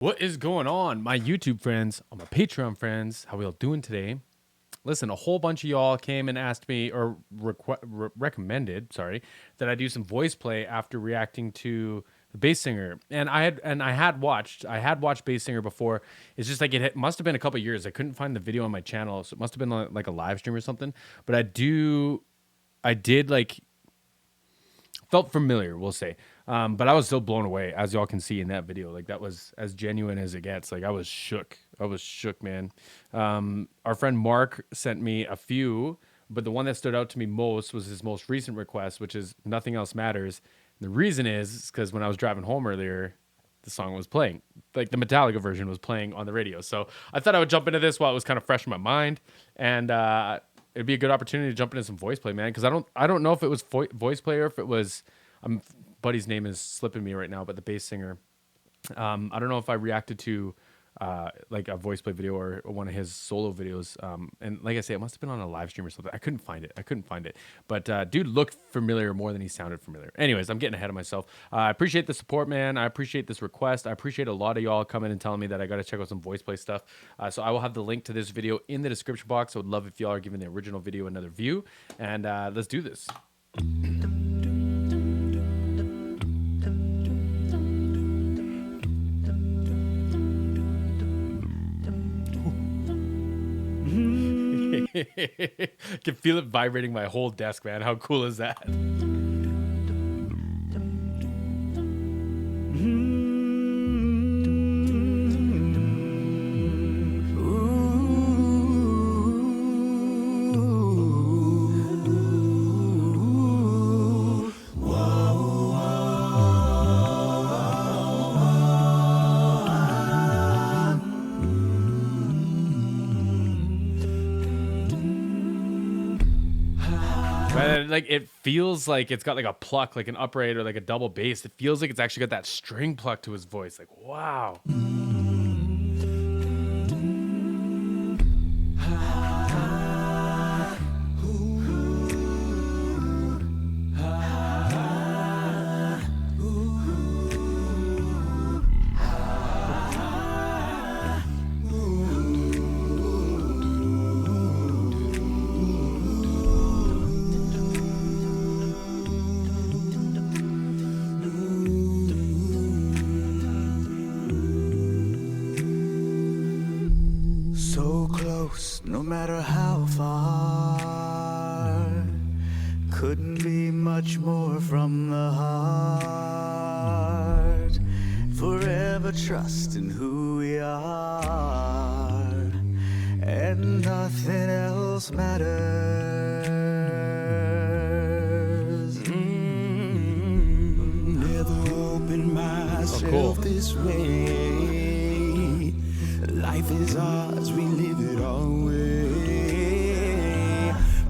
What is going on, my YouTube friends, my Patreon friends? How we all doing today? Listen, a whole bunch of y'all came and asked me, or recommended, sorry, that I do some voice play after reacting to the bass singer. And I had watched bass singer before. It's just like must have been a couple years. I couldn't find the video on my channel, so it must have been like a live stream or something. But I did like felt familiar, we'll say. But I was still blown away, as y'all can see in that video. Like, that was as genuine as it gets. Like, I was shook, man. Our friend Mark sent me a few, but the one that stood out to me most was his most recent request, which is Nothing Else Matters. And the reason is because when I was driving home earlier, the song was playing. Like, the Metallica version was playing on the radio. So I thought I would jump into this while it was kind of fresh in my mind. And it'd be a good opportunity to jump into some voice play, man. Because I don't know if it was voice play or if it was... buddy's name is slipping me right now, but the bass singer. I don't know if I reacted to like a voice play video or one of his solo videos. And like I say, it must have been on a live stream or something. I couldn't find it. But dude looked familiar more than he sounded familiar. Anyways, I'm getting ahead of myself. I appreciate the support, man. I appreciate this request. I appreciate a lot of y'all coming and telling me that I got to check out some voice play stuff. So I will have the link to this video in the description box. I would love if y'all are giving the original video another view. And let's do this. Can feel it vibrating my whole desk, man. How cool is that? Like, it feels like it's got like a pluck, like an upright or like a double bass. It feels like it's actually got that string pluck to his voice. Like, wow. No matter how far, couldn't be much more from the heart. Forever trusting who we are, and nothing else matters. Never opened myself this way. Life is ours, we live it our way.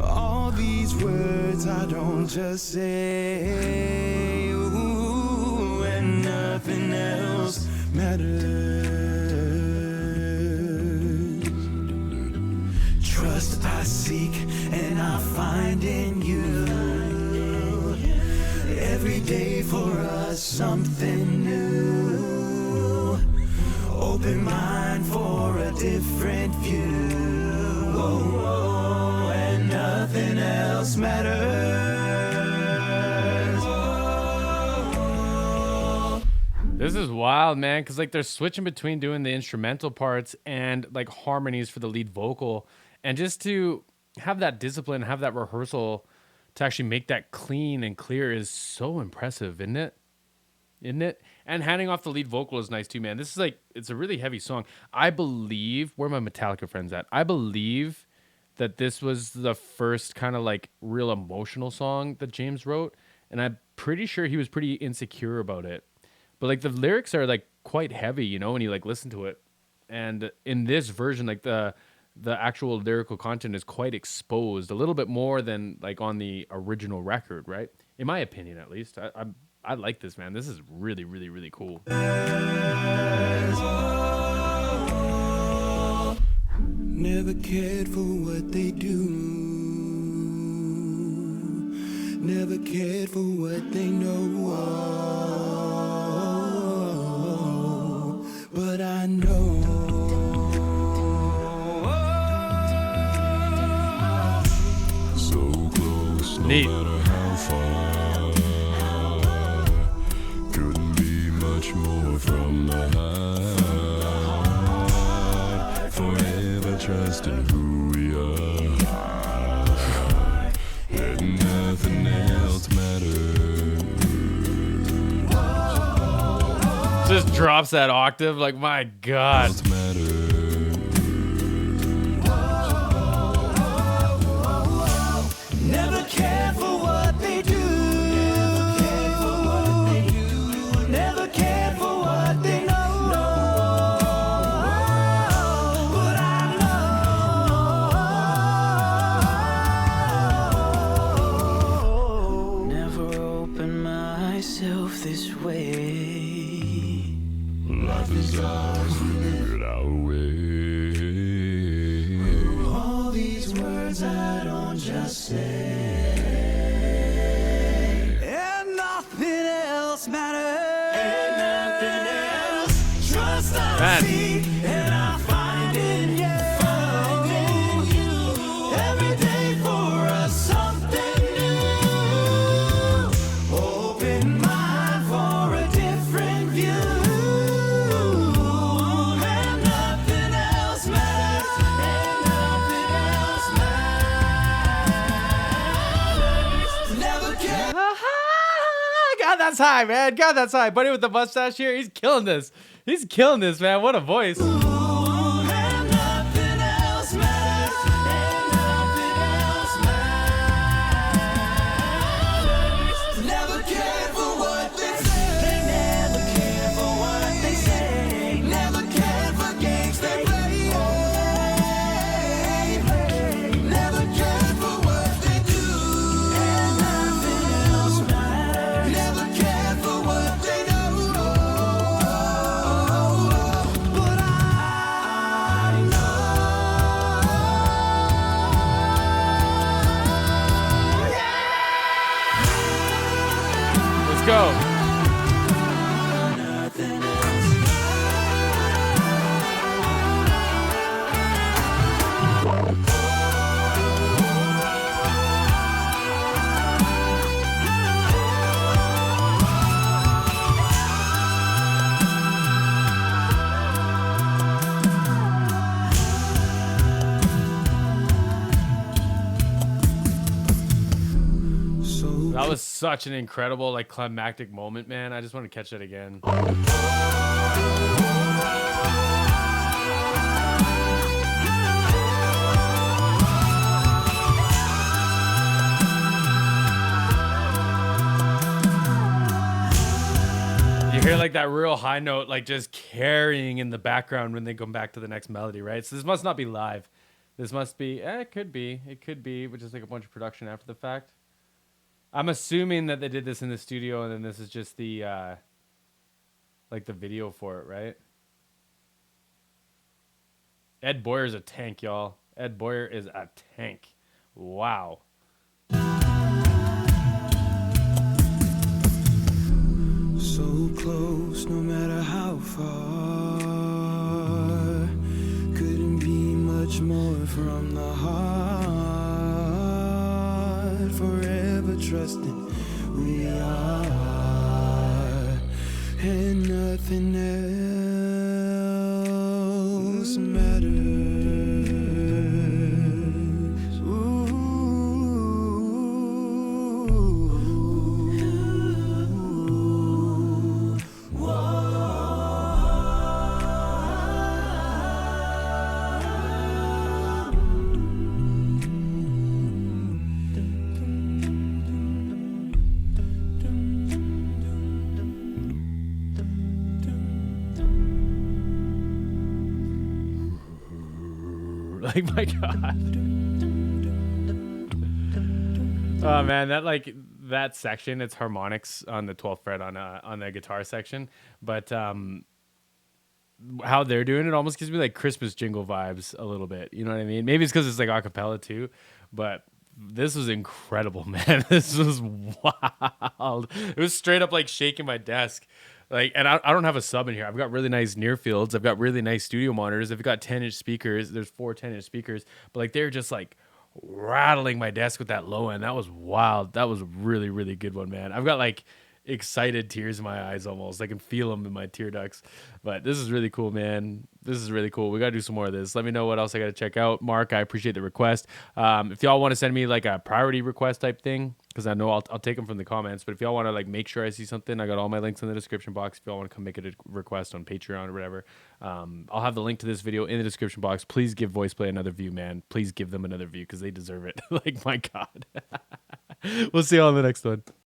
All these words I don't just say, ooh, and nothing else matters. Trust I seek and I find in you. Every day for us something new. Open mind for a different view. Whoa, and nothing else matters. This is wild, man, because like they're switching between doing the instrumental parts and like harmonies for the lead vocal, and just to have that discipline, have that rehearsal to actually make that clean and clear is so impressive, isn't it? And handing off the lead vocal is nice too, man. This is like, it's a really heavy song. I believe, where are my Metallica friends at? I believe that this was the first kind of like real emotional song that James wrote, and I'm pretty sure he was pretty insecure about it. But like the lyrics are like quite heavy, you know, when you like listen to it. And in this version, like the actual lyrical content is quite exposed, a little bit more than like on the original record, right? In my opinion, at least. I like this, man. This is really, really, really cool. Never cared for what they do. Never cared for what they know. But I know. So close, no matter how far. Couldn't be much more from the heart. Forever trusting who we are. And nothing else matters. Just drops that octave, like, my God. Never care for what they do. Never care for what they do. Never care for what they know. But I know. Never open myself this way. Life is ours, we live it our way. All these words I don't just say, and nothing else matters. And nothing else. Trust I see, and I find in you. Every day for us something new. Open mind for a different view. And nothing else matters. And nothing else matters. Never care. God, that's high, man. God, that's high. Buddy with the mustache here, he's killing this. He's killing this, man. What a voice. And nothing else matters. And nothing else matters. Never care for what they say. They never care for what they say. Never care for games they play. Never care for what they do. And nothing else matters. Never care for what they know. But I know. Let's go. Nothing else. That was such an incredible, like, climactic moment, man. I just want to catch it again. You hear like that real high note, like just carrying in the background when they come back to the next melody, right? So this must not be live. This must be, it could be, which is like a bunch of production after the fact. I'm assuming that they did this in the studio and then this is just the, like the video for it, right? Ed Boyer's a tank, y'all. Ed Boyer is a tank. Wow. So close, no matter how far. Couldn't be much more from the heart. Forever trusting we are. And nothing else matters. Like, my God. Oh man, that section, it's harmonics on the 12th fret on the guitar section, but how they're doing it almost gives me like Christmas jingle vibes a little bit. You know what I mean? Maybe it's because it's like a cappella too, but this was incredible, man. This was wild. It was straight up like shaking my desk. Like, and I don't have a sub in here. I've got really nice near fields. I've got really nice studio monitors. I've got 10-inch speakers. There's 4 10-inch speakers, but like they're just like rattling my desk with that low end. That was wild. That was a really, really good one, man. I've got like excited tears in my eyes almost. I can feel them in my tear ducts. But this is really cool, man. This is really cool. We got to do some more of this. Let me know what else I got to check out. Mark, I appreciate the request. If y'all want to send me like a priority request type thing, because I know I'll take them from the comments. But if y'all want to like make sure I see something, I got all my links in the description box. If y'all want to come make a request on Patreon or whatever, I'll have the link to this video in the description box. Please give VoicePlay another view, man. Please give them another view because they deserve it. Like, my God. We'll see y'all on the next one.